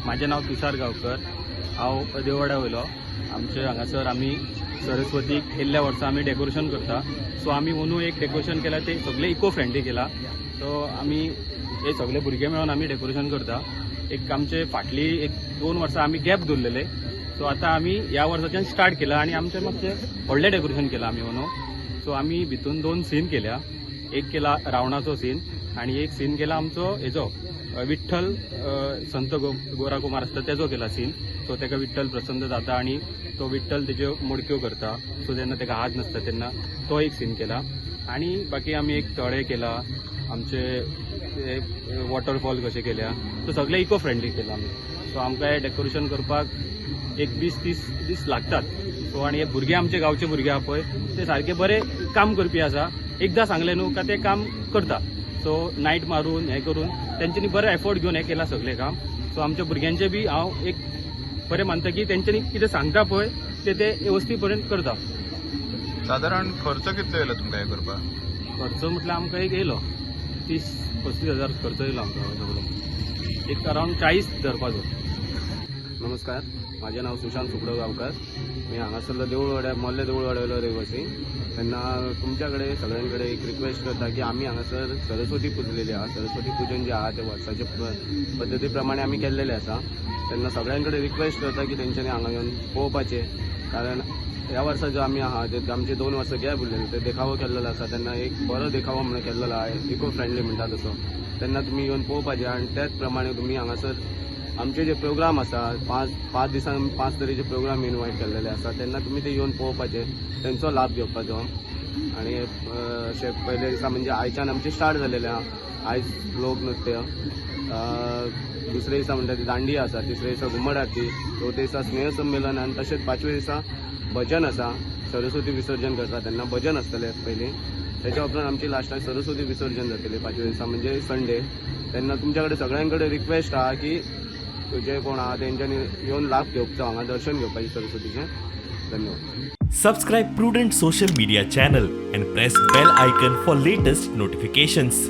माझे नाव तुषार गावकर, हांव देववाड्या वयलो. आमचे हांगासर आमी सरस्वतीक येयल्ल्या वर्सा आमी डेकोरेशन करता. सो आमी म्हणून एक डेकोरेशन केला ते सगळे इको फ्रेंडली केला. सो आमी हे सगळे भुरगे मेळून आमी डेकोरेशन करता. एक आमचे फाटली 1-2 वर्सां आमी गॅप दवरलेले. सो आतां आमी ह्या वर्साच्यान स्टार्ट केला आनी आमचें मातशें व्हडलें डेकोरेशन केलां आमी म्हणून. सो आमी भितून 2 सीन केल्या. एक केला रावणाचो सीन आणि एक सीन केला आमचो हेजो विठ्ठल संत गोरा कुमार आसता तेजो केला सीन. सो तेका विठ्ठल प्रसन्न जाता आणि तो विठ्ठल तेज्यो मुडक्यो करता. सो जेन्ना तेका हात नासता तेन्ना तो एक सीन केला. आणि बाकी आमी एक तळे केला, आमचे वॉटरफॉल कशे केल्या. सो सगळे इको फ्रेंडली केला आमी. सो आमकां हे डेकोरेशन करपाक एक 20-30 दीस लागतात. सो आणि हे भुरगे आमचे गांवचे भुरगे आहा पळय ते सारखे बरे काम करपी आसा. एकदां सांगलें न्हू का ते काम करता. सो नायट मारून हें करून तेंच्यांनी बरे एफर्ट घेवन हें केलां सगळें काम. सो आमच्या भुरग्यांचे बी हांव एक बरें मानता की तेंच्यांनी कितें सांगता पळय ते वेवस्थीत पर्यंत करता. साधारण खर्च कितलो येयलो तुमकां हें करपाक? खर्च म्हटल्यार आमकां एक येयलो 30-35 हजार खर्च येयलो आमकां सगळो. एक अरावंड 40 धरपाचो. नमस्कार, माझे नाव सुशांत सुकडो गावकर. मी हांगासरलो देऊळवाड्या मोल्ले देऊळवाड्यालो रहिवासी. तेन्ना तुमच्याकडे सगळ्यांकडे एक रिक्वेस्ट करता की आमी हांगासर सरस्वती पुजलेली आहा. सरस्वती पूजन जे आहा ते वर्साचे पद्दती प्रमाणे आमी केल्लेले आसा. तेन्ना सगळ्यांकडे रिक्वेस्ट करता की तेंच्यांनी हांगा येवन पळोवपाचें. कारण ह्या वर्सा जो आमी आहा ते आमचे 2 वर्सां गॅप उरलेले ते देखावो केल्लो आसा. तेन्ना एक बरो देखावो म्हणून केल्लो आहा, इको फ्रेंडली म्हणटा तसो. तेन्ना तुमी येवन पळोवपाचें आणि त्याच प्रमाणे तुमी हांगासर आमचे जे प्रोग्राम आसा 5 दिसांक 5 तरेचे प्रोग्राम इनवायट केल्लेले आसा. तेन्ना तुमी ते येवन पळोवपाचे, तेंचो लाभ घेवपाचो. आणि अशें पयले दिसा म्हणजे आयच्यान आमचे स्टार्ट जालेले आहा. आयज लोकनृत्य, दुसरे दिसा म्हणटा ती दांडिया आसा, तिसरे दिसा घुमट आरती, चवथे दिसा स्नेह संमेलन आणि तशेंच 5वे दिसा भजन आसा. सरस्वती विसर्जन करता तेन्ना भजन आसतलें पयलीं. त्याच्या उपरांत आमची लास्टाक सरस्वती विसर्जन जातलें 5वे दिसा म्हणजे संडे. तेन्ना तुमच्याकडे सगळ्यांकडे रिक्वेस्ट आहा की जे कोण आहा तेंच्यांनी येवन लाभ घेवचो, हांगा दर्शन घेवपाचें सरस्वतीचें. धन्यवाद. Subscribe Prudent social media channel and press bell icon for latest notifications.